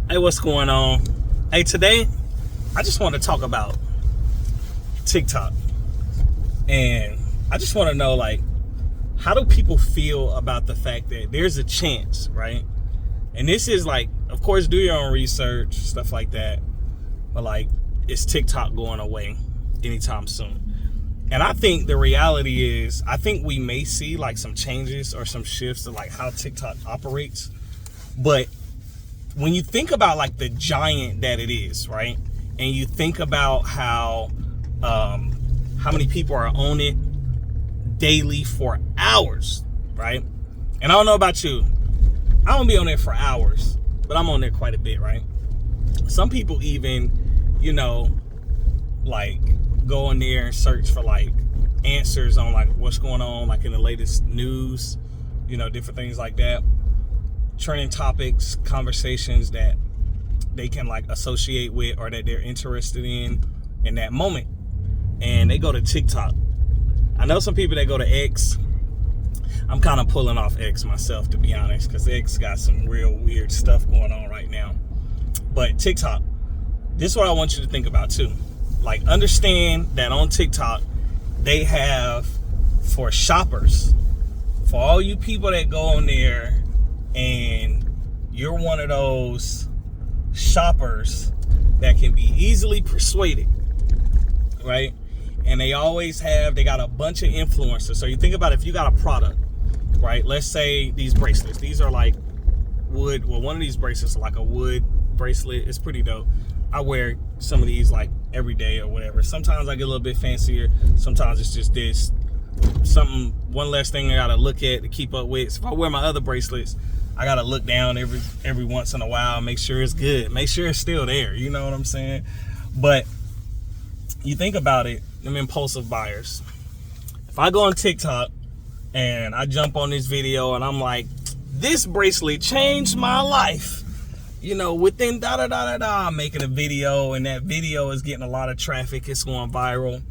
Hey, what's going on? Hey, today I just want to talk about TikTok. And I just want to know, like, how do people feel about the fact that there's a chance, right? And this is like, of course, do your own research, stuff like that. But like, is TikTok going away anytime soon? And I think the reality is, I think we may see like some changes or some shifts to like how TikTok operates. But when you think about like the giant that it is, right? And you think about how many people are on it daily for hours, right? And I don't know about you, I don't be on there for hours, but I'm on there quite a bit, right? Some people even, like go in there and search for like answers on like what's going on, like in the latest news, different things like that. Trending topics, conversations that they can like associate with or that they're interested in that moment. And they go to TikTok. I know some people that go to X. I'm kind of pulling off X myself, to be honest, because X got some real weird stuff going on right now. But TikTok, this is what I want you to think about too. Like, understand that on TikTok, they have, for shoppers, for all you people that go on there and you're one of those shoppers that can be easily persuaded, right? And they got a bunch of influencers. So you think about if you got a product, right? Let's say these bracelets. These are like wood. Well, one of these bracelets is like a wood bracelet. It's pretty dope. I wear some of these like every day or whatever. Sometimes I get a little bit fancier. Sometimes it's just this. One less thing I gotta look at to keep up with. So if I wear my other bracelets, I gotta look down every once in a while, make sure it's good, make sure it's still there. You know what I'm saying? But you think about it, them impulsive buyers. If I go on TikTok and I jump on this video and I'm like, this bracelet changed my life, within I'm making a video, and that video is getting a lot of traffic, it's going viral,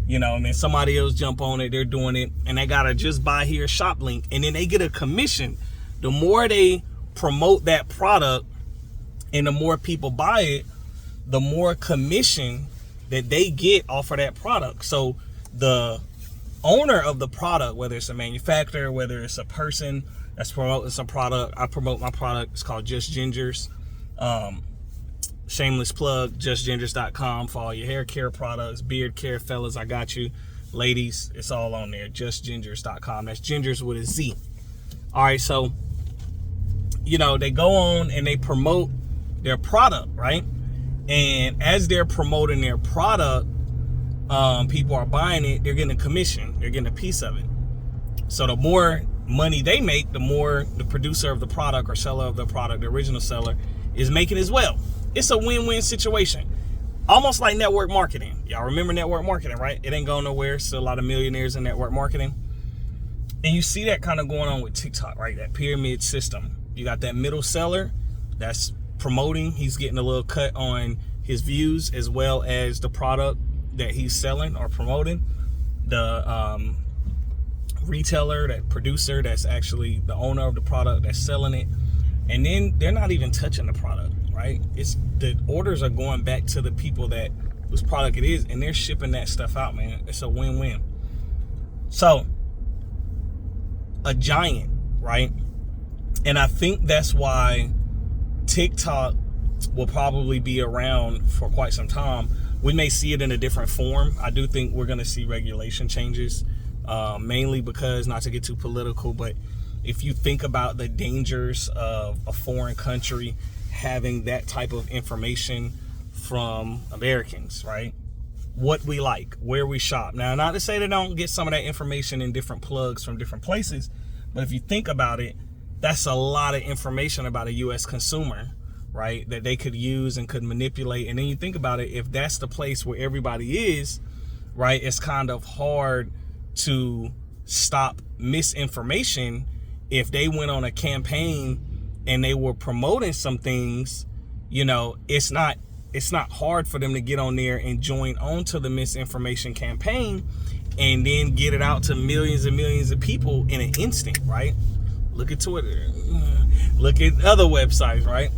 and then somebody else jump on it, they're doing it, and they gotta just buy here shop link, and then they get a commission. The more they promote that product and the more people buy it, the more commission that they get off of that product. So the owner of the product, whether it's a manufacturer, whether it's a person that's promoting some product, I promote my product, it's called Just Gingers. Shameless plug, justgingers.com for all your hair care products, beard care, fellas, I got you. Ladies, it's all on there, justgingers.com. That's gingers with a Z. All right, so, they go on and they promote their product, right? And as they're promoting their product, people are buying it, they're getting a commission, they're getting a piece of it. So the more money they make, the more the producer of the product or seller of the product, the original seller, is making as well. It's a win-win situation. Almost like network marketing. Y'all remember network marketing, right? It ain't going nowhere. Still a lot of millionaires in network marketing. And you see that kind of going on with TikTok, right? That pyramid system. You got that middle seller that's promoting. He's getting a little cut on his views as well as the product that he's selling or promoting. The retailer, that producer, that's actually the owner of the product that's selling it. And then they're not even touching the product, right? It's the orders are going back to the people that whose product it is, and they're shipping that stuff out, man. It's a win-win. So, a giant, right? And I think that's why TikTok will probably be around for quite some time. We may see it in a different form. I do think we're going to see regulation changes, mainly because, not to get too political, but if you think about the dangers of a foreign country having that type of information from Americans, right? What we like, where we shop. Now, not to say they don't get some of that information in different plugs from different places, but if you think about it, that's a lot of information about a U.S. consumer, right? That they could use and could manipulate. And then you think about it, if that's the place where everybody is, right, it's kind of hard to stop misinformation. If they went on a campaign and they were promoting some things, it's not hard for them to get on there and join onto the misinformation campaign and then get it out to millions and millions of people in an instant, right? Look at Twitter, look at other websites, right?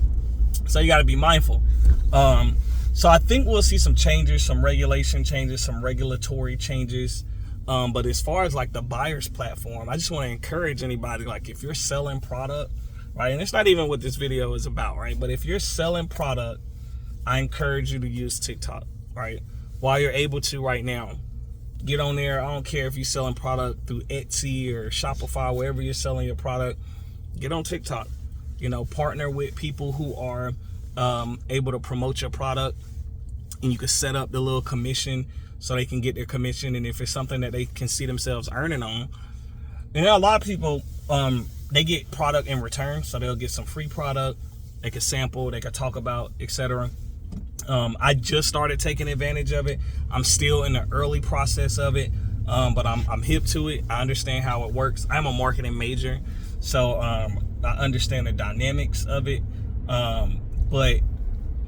So you got to be mindful. So I think we'll see some changes, some regulation changes, some regulatory changes. But as far as like the buyer's platform, I just want to encourage anybody, like if you're selling product, right? And it's not even what this video is about, right? But if you're selling product, I encourage you to use TikTok, right? While you're able to right now, get on there. I don't care if you're selling product through Etsy or Shopify, wherever you're selling your product, get on TikTok. You know, partner with people who are able to promote your product, and you can set up the little commission so they can get their commission. And if it's something that they can see themselves earning on, and a lot of people, they get product in return, so they'll get some free product, they can sample, they can talk about, etc. I just started taking advantage of it. I'm still in the early process of it, but I'm hip to it. I understand how it works. I'm a marketing major, so I understand the dynamics of it. But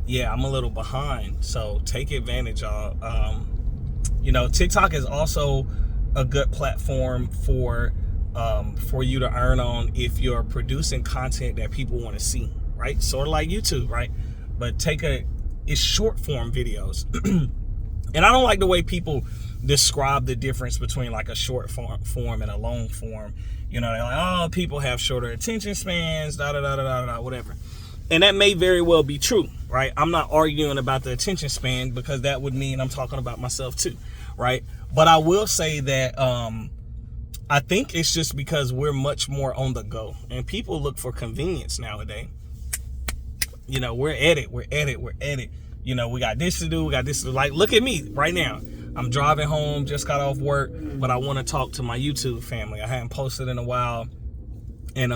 yeah, I'm a little behind, so take advantage of. You know, TikTok is also a good platform for you to earn on if you're producing content that people want to see, right? Sort of like YouTube, right? But it's short form videos. And I don't like the way people describe the difference between like a short form and a long form. You know, they're like, oh, people have shorter attention spans, whatever. And that may very well be true, right? I'm not arguing about the attention span, because that would mean I'm talking about myself too, right? But I will say that I think it's just because we're much more on the go, and people look for convenience nowadays. You know, we're at it. You know, we got this to do, Like, look at me right now. I'm driving home, just got off work, but I want to talk to my YouTube family. I hadn't posted in a while, and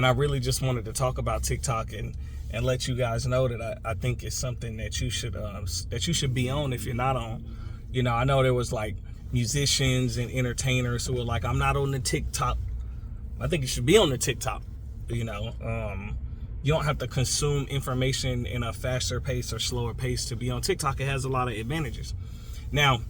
I really just wanted to talk about TikTok and let you guys know that I think it's something that you should be on if you're not on. You know, I know there was like musicians and entertainers who were like, I'm not on the TikTok. I think you should be on the TikTok. You know, you don't have to consume information in a faster pace or slower pace to be on TikTok. It has a lot of advantages. Now,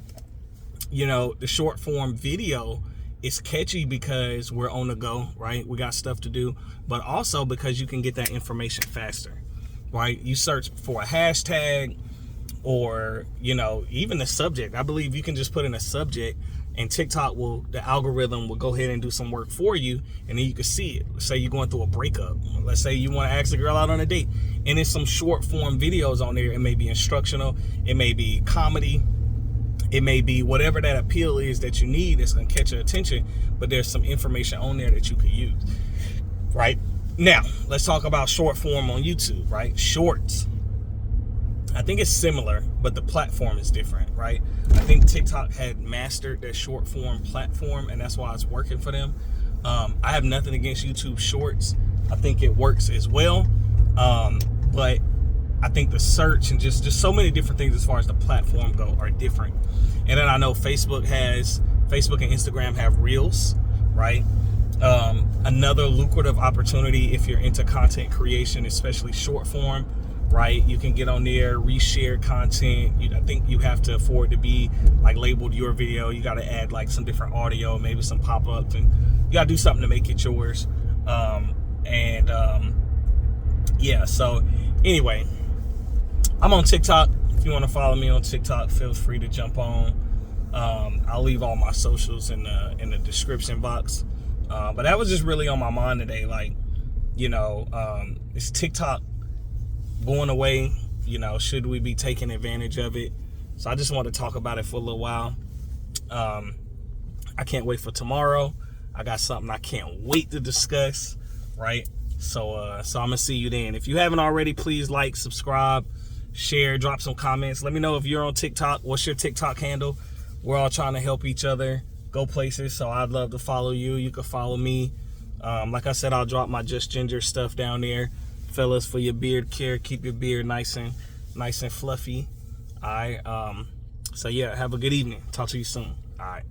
you know, the short form video is catchy because we're on the go, right? We got stuff to do, but also because you can get that information faster, right? You search for a hashtag, or, you know, even the subject. I believe you can just put in a subject, and TikTok the algorithm will go ahead and do some work for you, and then you can see it. Let's say you're going through a breakup. Let's say you want to ask a girl out on a date, and there's some short form videos on there. It may be instructional, it may be comedy, it may be whatever that appeal is that you need that's going to catch your attention, but there's some information on there that you could use, right? Now, let's talk about short form on YouTube, right? Shorts. I think it's similar, but the platform is different, right? I think TikTok had mastered their short form platform, and that's why it's working for them. I have nothing against YouTube Shorts. I think it works as well. But I think the search and just so many different things as far as the platform go are different. And then I know Facebook and Instagram have Reels, right? Another lucrative opportunity if you're into content creation, especially short form, right? You can get on there, reshare content. I think you have to afford to be like labeled your video. You got to add like some different audio, maybe some pop-ups, and you got to do something to make it yours. Yeah, so anyway, I'm on TikTok. If you want to follow me on TikTok, feel free to jump on. I'll leave all my socials in the description box. But that was just really on my mind today. Like, you know, is TikTok going away? You know, should we be taking advantage of it? So I just want to talk about it for a little while. I can't wait for tomorrow. I got something I can't wait to discuss, right? So I'm gonna see you then. If you haven't already, please like, subscribe, share, drop some comments. Let me know if you're on TikTok. What's your TikTok handle? We're all trying to help each other go places, so I'd love to follow you. You can follow me. Like I said, I'll drop my Just Ginger stuff down there. Fellas, for your beard care, keep your beard nice and fluffy. All right. So yeah, have a good evening. Talk to you soon. All right.